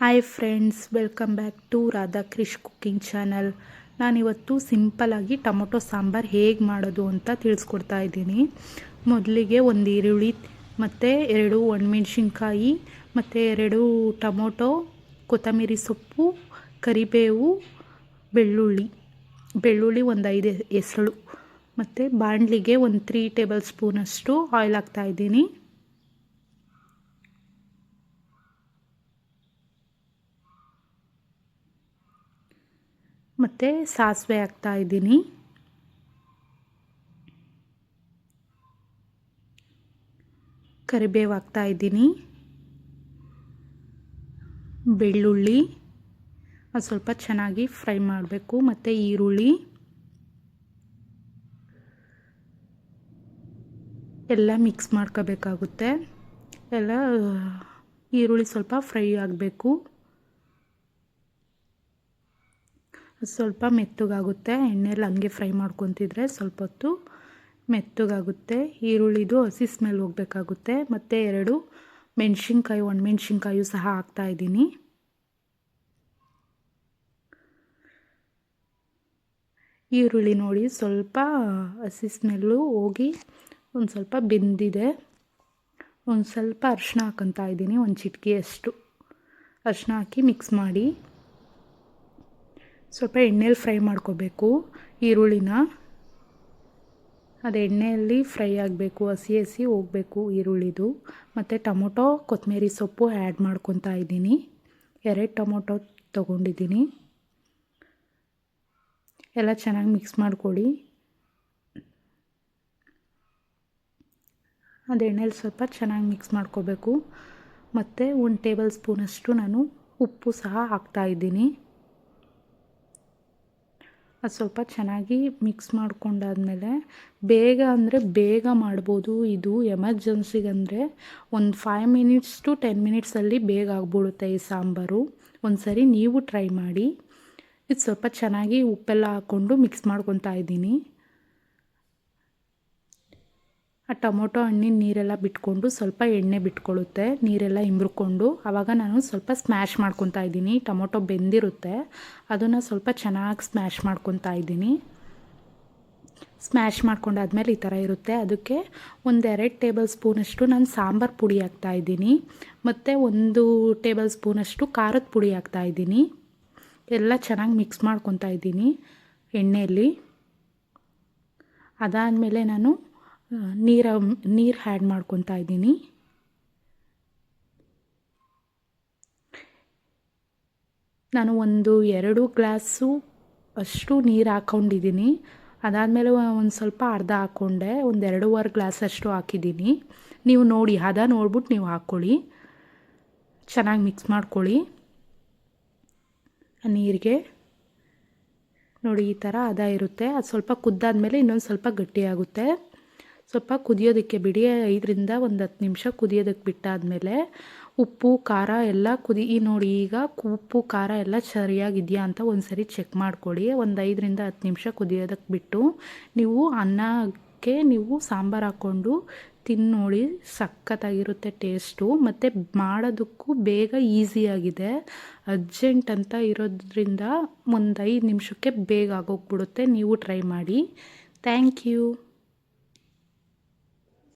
Hi friends, welcome back to Radha Krish cooking channel. ನಾನಿವತ್ತು ಸಿಂಪಲ್ಲಾಗಿ tomato sambar ಹೇಗೆ ಮಾಡೋದು ಅಂತ ತಿಳಿಸ್ಕೊಡ್ತಾ ಇದ್ದೀನಿ. ಮೊದಲಿಗೆ ಒಂದು ಈರುಳ್ಳಿ ಮತ್ತು 2 ಒಣಮೆಣ್ಸಿನ್ಕಾಯಿ ಮತ್ತು 2 ಟೊಮೊಟೊ, ಕೊತ್ತಂಬರಿ ಸೊಪ್ಪು, ಕರಿಬೇವು, ಬೆಳ್ಳುಳ್ಳಿ ಒಂದು 5 ಎಸಳು ಮತ್ತು ಬಾಣಲಿಗೆ ಒಂದು 3 ಟೇಬಲ್ ಸ್ಪೂನಷ್ಟು ಆಯಿಲ್ ಹಾಕ್ತಾಯಿದ್ದೀನಿ. ಮತ್ತು ಸಾಸಿವೆ ಹಾಕ್ತಾಯಿದ್ದೀನಿ. ಕರಿಬೇವು ಹಾಕ್ತಾಯಿದ್ದೀನಿ. ಬೆಳ್ಳುಳ್ಳಿ ಅದು ಸ್ವಲ್ಪ ಚೆನ್ನಾಗಿ ಫ್ರೈ ಮಾಡಬೇಕು. ಮತ್ತು ಈರುಳ್ಳಿ ಎಲ್ಲ ಮಿಕ್ಸ್ ಮಾಡ್ಕೋಬೇಕಾಗುತ್ತೆ. ಎಲ್ಲ ಈರುಳ್ಳಿ ಸ್ವಲ್ಪ ಫ್ರೈ ಆಗಬೇಕು. ಸ್ವಲ್ಪ ಮೆತ್ತಗಾಗುತ್ತೆ. ಎಣ್ಣೆಯಲ್ಲಿ ಹಂಗೆ ಫ್ರೈ ಮಾಡ್ಕೊತಿದ್ರೆ ಸ್ವಲ್ಪ ಹೊತ್ತು ಮೆತ್ತಗಾಗುತ್ತೆ. ಈರುಳ್ಳಿದು ಹಸಿ ಸ್ಮೆಲ್ ಹೋಗಬೇಕಾಗುತ್ತೆ. ಮತ್ತು 2 ಮೆಣಸಿನ್ಕಾಯಿ, ಒಣಮೆಣ್ಸಿನ್ಕಾಯಿ ಸಹ ಹಾಕ್ತಾಯಿದ್ದೀನಿ. ಈರುಳ್ಳಿ ನೋಡಿ ಸ್ವಲ್ಪ ಹಸಿ ಸ್ಮೆಲ್ಲು ಹೋಗಿ ಒಂದು ಸ್ವಲ್ಪ ಬೆಂದಿದೆ. ಒಂದು ಸ್ವಲ್ಪ ಅರಿಶಿನ ಹಾಕ್ಕೊತಾ ಇದ್ದೀನಿ, ಒಂದು ಚಿಟಿಕೆಯಷ್ಟು ಅರಿಶಿನ ಹಾಕಿ ಮಿಕ್ಸ್ ಮಾಡಿ ಸ್ವಲ್ಪ ಎಣ್ಣೆಯಲ್ಲಿ ಫ್ರೈ ಮಾಡ್ಕೋಬೇಕು ಈರುಳ್ಳಿನ. ಅದು ಎಣ್ಣೆಯಲ್ಲಿ ಫ್ರೈ ಆಗಬೇಕು, ಹಸಿ ಹೋಗಬೇಕು ಈರುಳ್ಳಿದು. ಮತ್ತು ಟೊಮೊಟೊ, ಕೊತ್ತಂಬರಿ ಸೊಪ್ಪು ಆ್ಯಡ್ ಮಾಡ್ಕೊತಾ ಇದ್ದೀನಿ. 2 ಟೊಮೊಟೊ ತೊಗೊಂಡಿದ್ದೀನಿ. ಎಲ್ಲ ಚೆನ್ನಾಗಿ ಮಿಕ್ಸ್ ಮಾಡ್ಕೊಳ್ಳಿ. ಅದು ಎಣ್ಣೆಲಿ ಸ್ವಲ್ಪ ಚೆನ್ನಾಗಿ ಮಿಕ್ಸ್ ಮಾಡ್ಕೋಬೇಕು. ಮತ್ತು 1 ಟೇಬಲ್ ಸ್ಪೂನಷ್ಟು ನಾನು ಉಪ್ಪು ಸಹ ಹಾಕ್ತಾಯಿದ್ದೀನಿ. ಅದು ಸ್ವಲ್ಪ ಚೆನ್ನಾಗಿ ಮಿಕ್ಸ್ ಮಾಡ್ಕೊಂಡಾದ್ಮೇಲೆ ಬೇಗ ಮಾಡ್ಬೋದು. ಇದು ಎಮರ್ಜೆನ್ಸಿಗಂದರೆ ಒಂದು 5 ಮಿನಿಟ್ಸ್ ಟು 10 ಮಿನಿಟ್ಸಲ್ಲಿ ಬೇಗ ಆಗ್ಬಿಡುತ್ತೆ ಈ ಸಾಂಬಾರು. ಒಂದು ಸರಿ ನೀವು ಟ್ರೈ ಮಾಡಿ. ಇದು ಸ್ವಲ್ಪ ಚೆನ್ನಾಗಿ ಉಪ್ಪೆಲ್ಲ ಹಾಕ್ಕೊಂಡು ಮಿಕ್ಸ್ ಮಾಡ್ಕೊತಾ ಇದ್ದೀನಿ. ಆ ಟೊಮೊಟೊ ಹಣ್ಣಿನ ನೀರೆಲ್ಲ ಬಿಟ್ಕೊಂಡು ಸ್ವಲ್ಪ ಎಣ್ಣೆ ಬಿಟ್ಕೊಳ್ಳುತ್ತೆ, ನೀರೆಲ್ಲ ಇಂಬ್ರಿಕೊಂಡು. ಆವಾಗ ನಾನು ಸ್ವಲ್ಪ ಸ್ಮ್ಯಾಶ್ ಮಾಡ್ಕೊತಾ ಇದ್ದೀನಿ. ಟೊಮೊಟೊ ಬೆಂದಿರುತ್ತೆ, ಅದನ್ನು ಸ್ವಲ್ಪ ಚೆನ್ನಾಗಿ ಸ್ಮ್ಯಾಶ್ ಮಾಡ್ಕೊತಾ ಇದ್ದೀನಿ. ಸ್ಮ್ಯಾಶ್ ಮಾಡ್ಕೊಂಡಾದ್ಮೇಲೆ ಈ ಥರ ಇರುತ್ತೆ. ಅದಕ್ಕೆ ಒಂದು 2 ಟೇಬಲ್ ಸ್ಪೂನಷ್ಟು ನಾನು ಸಾಂಬಾರು ಪುಡಿ ಹಾಕ್ತಾಯಿದ್ದೀನಿ. ಮತ್ತು 1 ಟೇಬಲ್ ಸ್ಪೂನಷ್ಟು ಖಾರದ ಪುಡಿ ಹಾಕ್ತಾಯಿದ್ದೀನಿ. ಎಲ್ಲ ಚೆನ್ನಾಗಿ ಮಿಕ್ಸ್ ಮಾಡ್ಕೊತಾ ಇದ್ದೀನಿ ಎಣ್ಣೆಯಲ್ಲಿ. ಅದಾದಮೇಲೆ ನಾನು ನೀರು ಆ್ಯಡ್ ಮಾಡ್ಕೊತಾ ಇದ್ದೀನಿ. ನಾನು 1-2 ಗ್ಲಾಸು ಅಷ್ಟು ನೀರು ಹಾಕ್ಕೊಂಡಿದ್ದೀನಿ. ಅದಾದಮೇಲೆ ಒಂದು ಸ್ವಲ್ಪ ಅರ್ಧ ಹಾಕ್ಕೊಂಡೆ, ಒಂದು 2.5 ಗ್ಲಾಸಷ್ಟು ಹಾಕಿದ್ದೀನಿ. ನೀವು ನೋಡಿ, ಹದ ನೋಡ್ಬಿಟ್ಟು ನೀವು ಹಾಕ್ಕೊಳ್ಳಿ. ಚೆನ್ನಾಗಿ ಮಿಕ್ಸ್ ಮಾಡ್ಕೊಳ್ಳಿ ನೀರಿಗೆ. ನೋಡಿ ಈ ಥರ ಹದ ಇರುತ್ತೆ. ಅದು ಸ್ವಲ್ಪ ಕುದ್ದಾದ್ಮೇಲೆ ಇನ್ನೊಂದು ಸ್ವಲ್ಪ ಗಟ್ಟಿಯಾಗುತ್ತೆ. ಸ್ವಲ್ಪ ಕುದಿಯೋದಕ್ಕೆ ಬಿಡಿ. 5ರಿಂದ ಒಂದು 10 ನಿಮಿಷ ಕುದಿಯೋದಕ್ಕೆ ಬಿಟ್ಟಾದಮೇಲೆ ಉಪ್ಪು ಖಾರ ಎಲ್ಲ ನೋಡಿ. ಈಗ ಉಪ್ಪು ಖಾರ ಎಲ್ಲ ಸರಿಯಾಗಿದೆಯಾ ಅಂತ ಒಂದು ಸರಿ ಚೆಕ್ ಮಾಡ್ಕೊಳ್ಳಿ. ಒಂದು 5ರಿಂದ 10 ನಿಮಿಷ ಕುದಿಯೋದಕ್ಕೆ ಬಿಟ್ಟು ನೀವು ಅನ್ನಕ್ಕೆ ನೀವು ಸಾಂಬಾರು ಹಾಕ್ಕೊಂಡು ತಿಂದು ನೋಡಿ, ಸಖತ್ತಾಗಿರುತ್ತೆ ಟೇಸ್ಟು. ಮತ್ತು ಮಾಡೋದಕ್ಕೂ ಬೇಗ ಈಸಿಯಾಗಿದೆ. ಅರ್ಜೆಂಟ್ ಅಂತ ಇರೋದ್ರಿಂದ ಒಂದು 5 ನಿಮಿಷಕ್ಕೆ ಬೇಗ ಆಗೋಗ್ಬಿಡುತ್ತೆ. ನೀವು ಟ್ರೈ ಮಾಡಿ. Thank you.